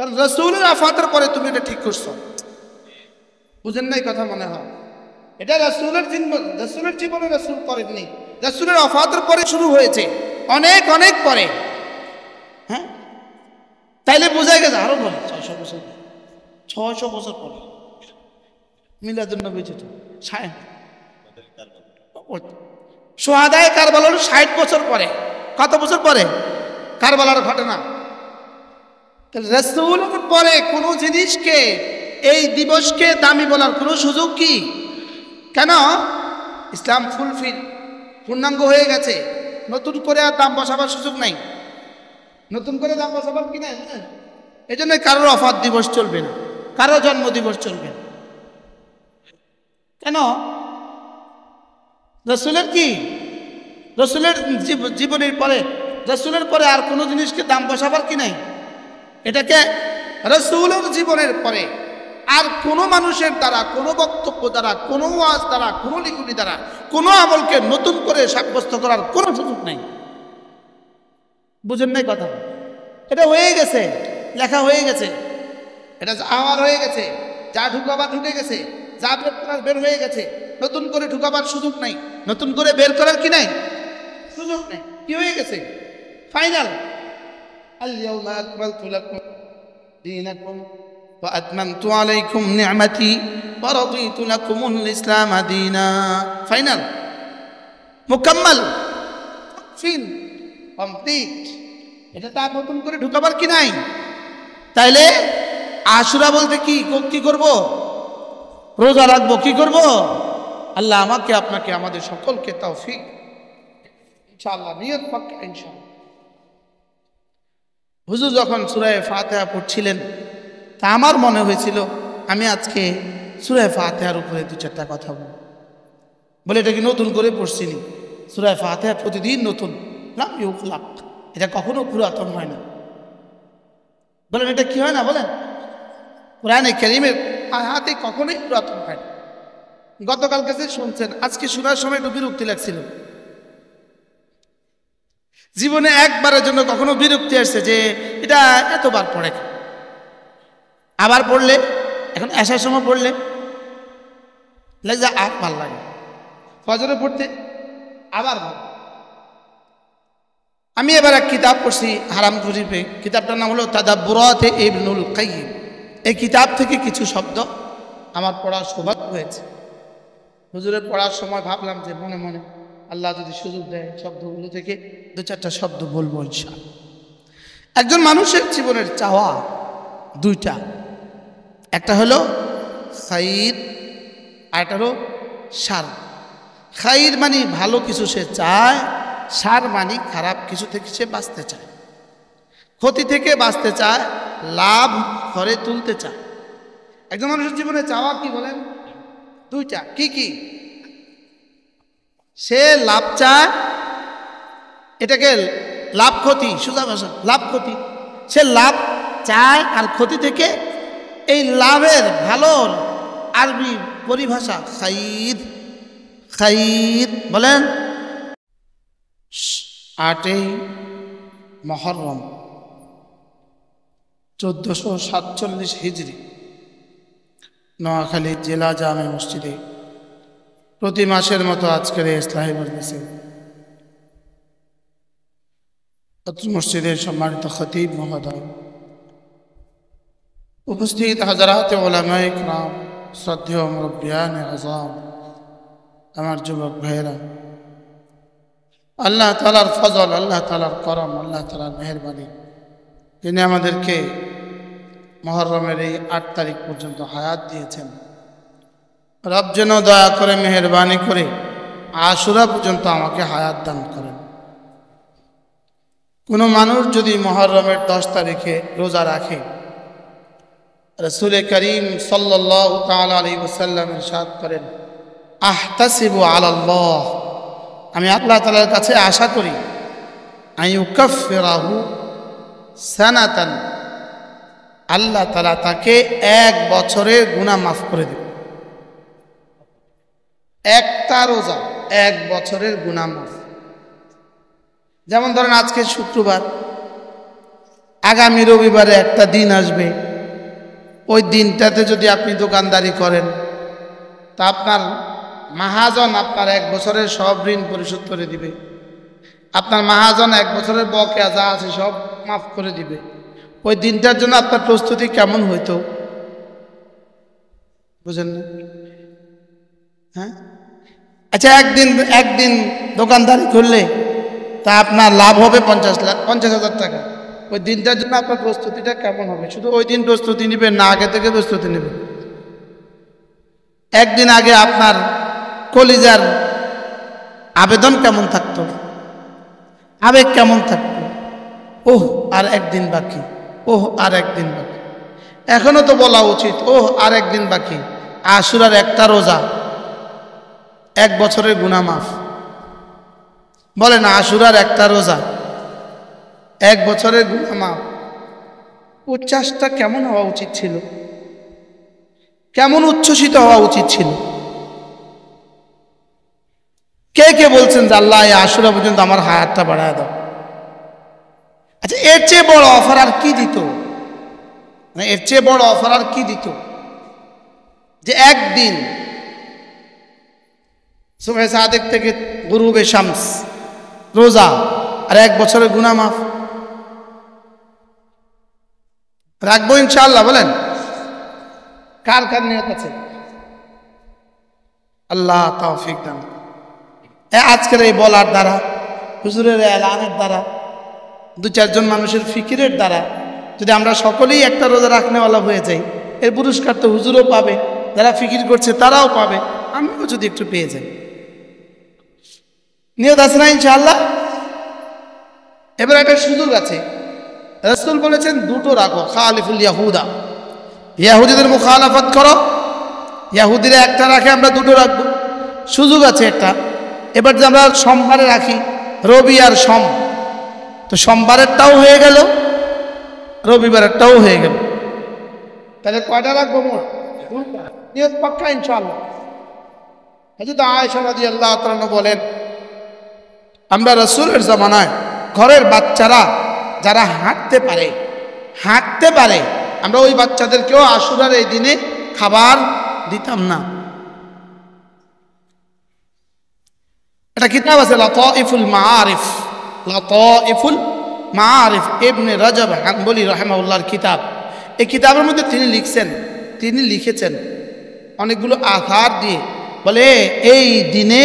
কারণ রাসূলের ওফাতের পরে তুমি এটা ঠিক করছো। বুঝেন নাই কথা মনে হয়? এটা রাসূলের জীবনে রাসূল করেননি, রাসূলের ওফাতের পরে শুরু হয়েছে, অনেক অনেক পরে। হ্যাঁ, তাইলে বোঝা গেছে আরো বলে 600 বছর, 600 বছর পরে মিলাদুন নবী যেটা সোহাদায়ে কারবালার 60 বছর পরে। কত বছর পরে? কারবালার ঘটনা। রাসূলের পরে কোনো জিনিসকে, এই দিবসকে দামি বলার কোনো সুযোগ কি? কেন? ইসলাম ফুলফিল, পূর্ণাঙ্গ হয়ে গেছে, নতুন করে আর দাম বসাবার সুযোগ নাই, নতুন করে দাম বসাবার কি নাই। এই জন্য কারোর ওফাত দিবস চলবে না, কারো জন্ম দিবস চলবে না। কেন? রাসূলের কি, রাসূলের জীবনের পরে, রাসূলের পরে আর কোনো জিনিসকে দাম বসাবার কি নাই। এটাকে রাসূলের জীবনের পরে আর কোনো মানুষের দ্বারা, কোনো বক্তব্য দ্বারা, কোনো ওয়াজ দ্বারা, কোনো লিখনি দ্বারা কোনো আমলকে নতুন করে সাব্যস্ত করার কোনো সুযোগ নাই। বুঝেন নাই কথা? এটা হয়ে গেছে, লেখা হয়ে গেছে, এটা আওয়ার হয়ে গেছে, যা ঢুকাবার ঢুকে গেছে, যা বের করার বের হয়ে গেছে, নতুন করে ঢুকাবার সুযোগ নাই, নতুন করে বের করার কি নাই, সুযোগ নেই। কি হয়ে গেছে? ফাইনাল। আল-ইয়াওমা আকমালতু লাকুম দীনাকুম ওয়া আতমামতু আলাইকুম নি'মাতি ওয়া রাদিতু লাকুমুল ইসলাম দীনা। ফাইনাল, মুকাম্মাল, ফিন, কমপ্লিট। এটা তার নতুন করে ঢুকাবার কি নাই। তাইলে আশুরা বলতে কি কি করব? রোজা রাখবো। কি করব? আল্লাহ আমাকে, আপনাকে, আমাদের সকলকে তৌফিক ইনশাআল্লাহ, নিয়ত পাক্কা ইনশাআল্লাহ। হুজুর যখন সূরা ফাতিহা পড়ছিলেন, তা আমার মনে হয়েছিল আমি আজকে সূরা ফাতিহার উপরে 2-4টা কথা বলে, এটা কি নতুন করে পড়ছিনি? সূরা ফাতিহা প্রতিদিন নতুন, লাম ইউখলাক, এটা কখনো পুরাতন হয় না। বলেন এটা কি হয় না? বলেন, কোরআনে কারীমের আয়াতে কখনোই পুরাতন হয় না। গতকালকে যে শুনছেন, আজকে শোনার সময় একটু বিরক্তি লাগছিল। জীবনে একবারের জন্য কখনো বিরক্তি আসছে যে এটা এতবার পড়ে, আবার পড়লে, এখন আসার সময় পড়লে লাগে আর ভাল লাগে, ফজরে পড়তে আবার ভালো। আমি এবার এক কিতাব পড়ছি হারাম শরীফে, কিতাবটার নাম হলো তাদাব্বুরাতে ইবনুল কাইয়িম। এই কিতাব থেকে কিছু শব্দ আমার পড়ার সৌভাগ্য হয়েছে। হুজুরের পড়ার সময় ভাবলাম যে মনে মনে আল্লাহ যদি সুযোগ দেয় শব্দগুলো থেকে 2-4টা শব্দ বলবো ইনশাআল্লাহ। একজন মানুষের জীবনের চাওয়া 2টা, একটা হলো খাইর, আর একটা হলো শার। খাইর মানে ভালো কিছু সে চায়, শার মানে খারাপ কিছু থেকে সে বাঁচতে চায়, ক্ষতি থেকে বাঁচতে চায়, লাভ ঘরে তুলতে চায়। একজন মানুষের জীবনে চাওয়া কি বলেন? 2টা। কি কি? সে লাভ চায়, এটাকে লাভ ক্ষতি, সোজা ভাষা লাভ ক্ষতি। সে লাভ চায় আর ক্ষতি থেকে, এই লাভের ভালো আরবি পরিভাষা খাইর। খাইর বলেন 8ই মুহররম 1447 হিজরি নোয়াখালী জেলা জামে মসজিদে প্রতি মাসের মতো আজকের ইসলাহি মজলিসে মসজিদের সম্মানিত খতিব মহোদয়, উপস্থিত হাজারাত উলামায়ে কিরাম, শ্রদ্ধেয় মুরব্বিয়ান আযম, আমার যুবক ভাইয়েরা, আল্লাহ তাআলার ফজল, আল্লাহ তাআলার করম, আল্লাহ তাআলার মেহেরবানি, তিনি আমাদেরকে মুহররমের এই 8 তারিখ পর্যন্ত হায়াত দিয়েছেন। রব যেন দয়া করে মেহেরবানি করে আশুরা পর্যন্ত আমাকে হায়াত দান করেন। কোনো মানুষ যদি মুহররমের 10 তারিখে রোজা রাখে, রাসূল করিম সাল্লাল্লাহু তাআলা আলাইহি ওয়াসাল্লাম ইরশাদ করেন, আহতাসিবু আলাল্লাহ, আমি আল্লাহ তাআলার কাছে আশা করি, আইয়ুকাফফিরাহু সানাতান, আল্লাহ তাআলা তাকে 1 বছরের গুনাহ মাফ করে দেবে। একটা রোজা 1 বছরের গুনাহ মাফ। যেমন ধরেন আজকে শুক্রবার, আগামী রবিবারে একটা দিন আসবে, ওই দিনটাতে যদি আপনি দোকানদারি করেন তা আপনার মহাজন আপনার 1 বছরের সব ঋণ পরিশোধ করে দিবে। আপনার মহাজন 1 বছরের বকেয়া যা আছে সব মাফ করে দিবে। ওই দিনটার জন্য আপনার প্রস্তুতি কেমন হইতো বুঝেন না? হ্যাঁ, আচ্ছা, একদিন দোকানদারি করলে তা আপনার লাভ হবে 50,000 টাকা। ওই দিনটার জন্য আপনার প্রস্তুতিটা কেমন হবে? শুধু ওই দিন প্রস্তুতি নেবেন না, আগে থেকে প্রস্তুতি নেবেন? একদিন আগে আপনার কলিজার আবেদন কেমন থাকতো, আবেগ কেমন থাকতো? ওহ আর একদিন বাকি, ওহ আর একদিন বাকি। এখনো তো বলা উচিত ওহ আর একদিন বাকি। আশুরার একটা রোজা 1 বছরের গুনাহ মাফ। বলে না, আশুরার একটা রোজা 1 বছরের গুনাহ মাফ। উচ্ছ্বাসটা কেমন হওয়া উচিত ছিল, কেমন উচ্ছ্বসিত হওয়া উচিত ছিল? কে কে বলছেন যে আল্লাহ এই আশুরা পর্যন্ত আমার হায়াতটা বাড়ায় দাও? আচ্ছা, এর চেয়ে বড় অফার আর কি দিত? মানে এর চেয়ে বড় অফার আর কি দিত যে একদিন সুবহে সাদেক থেকে গুরুবে শামস রোজা আর 1 বছরের গুনাহ মাফ? রাখবো ইনশাআল্লাহ? বলেন কার কার নিয়ত আছে? আল্লাহ তৌফিক দান। আজকের এই বলার দ্বারা, হুজুরের এলানের দ্বারা, 2-4 জন মানুষের ফিকিরের দ্বারা যদি আমরা সকলেই একটা রোজা রাখনেওয়ালা হয়ে যাই, এর পুরস্কার তো হুজুরও পাবে, যারা ফিকির করছে তারাও পাবে, আমিও যদি একটু পেয়ে যাই। নিয়ত আছে না ইনশাআল্লাহ? এবার একটা সুযোগ আছে। রাসূল বলেছেন 2টো রাখো, খালিফুল ইয়াহুদা, ইহুদিদের মুখালাফত করো। ইহুদিরা একটা রাখে, আমরা 2টো রাখবো। সুযোগ আছে একটা। এবার যে আমরা সোমবারে রাখি, রবি আর সোম, তো সোমবারেরটাও হয়ে গেল, রবিবারেরটাও হয়ে গেল, তাহলে কয়টা রাখবো মোট? নিয়ত পাক্কা ইনশাআল্লাহ। হযরত আয়েশা রাদিয়াল্লাহু তাআলা বলেন, আমরা রাসূলের জামানায় ঘরের বাচ্চারা যারা হাঁটতে পারে আমরা ওই বাচ্চাদেরকেও আশুরার এই দিনে খাবার দিতাম না। এটা কিতাব আছে লাতাইফুল মাআরিফ ইবনে রাজব হাম্বলি রাহিমাহুল্লাহর কিতাব। এই কিতাবের মধ্যে তিনি লিখেছেন অনেকগুলো আথার দিয়ে, বলে এই দিনে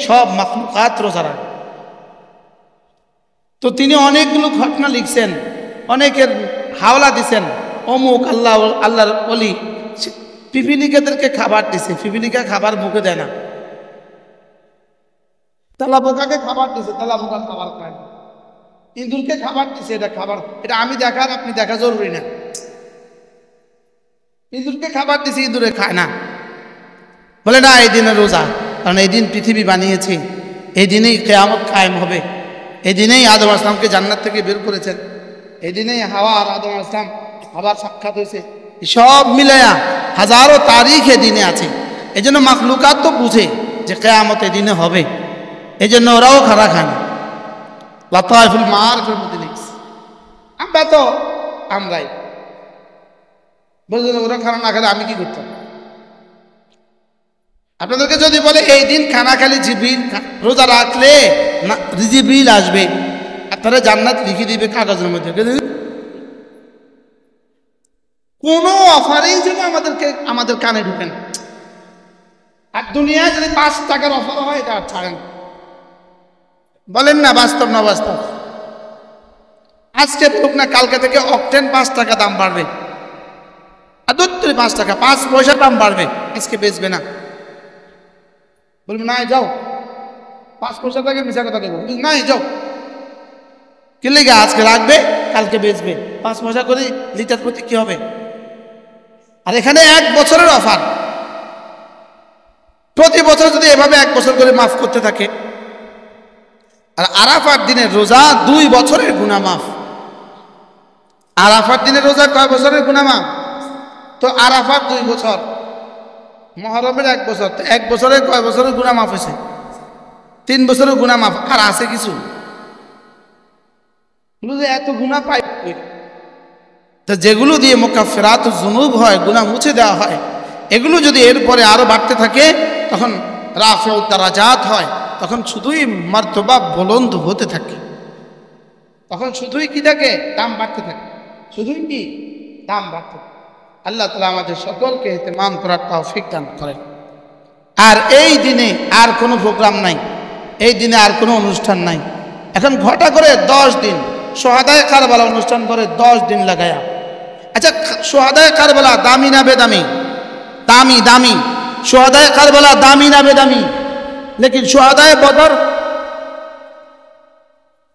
সব মাখলুকাত রোজা রাখে। তো তিনি অনেকগুলো ঘটনা লিখছেন, অনেকের হাওলা দিছেন। অমুক আল্লাহর ওলি পিপিলিকাদেরকে খাবার দিছে, পিপিলিকা খাবার মুখে দেয় না। তেলাপোকাকে খাবার দিছে, তেলাপোকা খাবার খায় না। ইঁদুরকে খাবার দিছে, এটা খাবার, এটা আমি দেখার আপনি দেখা জরুরি না। ইঁদুরকে খাবার দিছে, ইঁদুরে খায় না। বলে না, এই দিনে রোজা, কারণ এই দিন পৃথিবী বানিয়েছে, এই দিনেই কিয়ামত কায়েম হবে, এই দিনেই আদম আলাইহিস সালামকে জান্নাত থেকে বের করেছেন, এই দিনেই হাওয়া আর আদম আলাইহিস সালাম আবার সাক্ষাৎ হয়েছে। সব মিলায়া হাজারো তারিখ এ দিনে আছে। এই জন্য মাখলুকাত তো বুঝে যে কিয়ামত এই দিনে হবে, এই জন্য ওরাও খারা খায় না। লাতাইফুল মাআরিফের মধ্যে লিখছে। আমরাই বুঝলেন, ওরা খানা না খেলে আমি কি করতাম? আপনাদেরকে যদি বলে এই দিন খানা খালি জিবরিল, রোজা রাখলে জিবরিল আসবে, আপনারা জান্নাত লিখে দিবে কাগজের মধ্যে। কোনো অফারেই যেন আমাদের কানে ঢুকেন। আর দুনিয়ায় যদি 5 টাকার অফার হয়, এটা ছাড়েন। বলেন না বাস্তব না বাস্তব? আজকে বলুক না, কালকে থেকে অকটেন 5 টাকা দাম বাড়বে, আর 5 টাকা 5 পয়সা দাম বাড়বে, আজকে বেচবে না। বলবে নাই যাও, 5 পয়সা থেকে মিশা কথা দেবো, নাই যাও। কি লেগে আজকে রাখবে, কালকে বেচবে, 5 পয়সা করে লিটার প্রতি কি হবে? আর এখানে 1 বছরের অফার। প্রতি বছর যদি এভাবে 1 বছর করে মাফ করতে থাকে, আর আরাফার দিনের রোজা 2 বছরের গুনাহ মাফ। আরাফার দিনের রোজা কয় বছরের গুনাহ মাফ? তো আরাফার 2 বছর, মুহররমের 1 বছর, তো 1 বছরে কয় বছরের গুনাহ মাফ হয়েছে? 3 বছরের গুনাহ মাফ। আর আছে কিছু? এত গুনাহ পাই তো যেগুলো দিয়ে মুকাফফিরাত যুনুব হয়, গুনাহ মুছে দেওয়া হয়, এগুলো যদি এরপরে আরো বাড়তে থাকে তখন রাফিউদ দারাজাত হয়, তখন শুধুই মর্তবা বুলন্দ হতে থাকে, তখন শুধুই কি থাকে, দাম বাড়তে থাকে, শুধুই কি দাম বাড়তে থাকে। আল্লাহ তাআলা আমাদের সকলকে ইহতিমাম করার তৌফিক দান করেন। আর এই দিনে আর কোনো প্রোগ্রাম নাই, এই দিনে আর কোনো অনুষ্ঠান নাই। এখন ঘটা করে 10 দিন সোহাদায়ে কারবালা অনুষ্ঠান করে 10 দিন লাগায়া। আচ্ছা, সোহাদায়ে কারবালা দামি না বেদামি? দামি, দামি। সোহাদায়ে কারবালা দামি না বেদামি? লেকিন সোহাদায়ে বদর,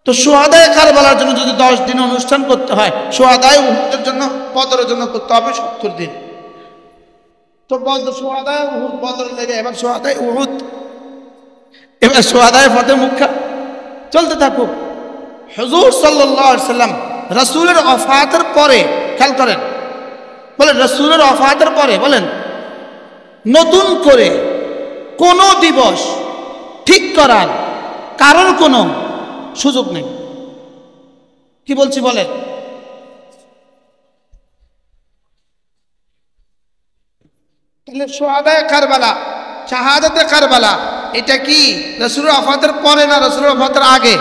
তো সোহাদায়ে কারবালার জন্য যদি 10 দিন অনুষ্ঠান করতে হয়, সোহাদায়ে উহুদের জন্য, বদরের জন্য করতে হবে 70 দিন। তো সোহাদায়ে উহুদ বদর লেগে এবার সোহাদায়ে উহুদ, এবার সোহাদায়ে ফাতে মুক্কা চলতে থাকুক। হুজুর সাল্লাল্লাহু আলাইহি সাল্লাম রাসূলের ওফাতের পরে, খেয়াল করেন, বলেন রাসূলের ওফাতের পরে বলেন নতুন করে কোনো দিবস ঠিক করার কারোর কোনো সুযোগ নেই। কি বলছি বলেন? তাহলে সোহাদায়ে কারবালা, শাহাদাতে কারবালা, এটা কি রাসূলের ওফাতের পরে না রাসূলের ওফাতের আগে?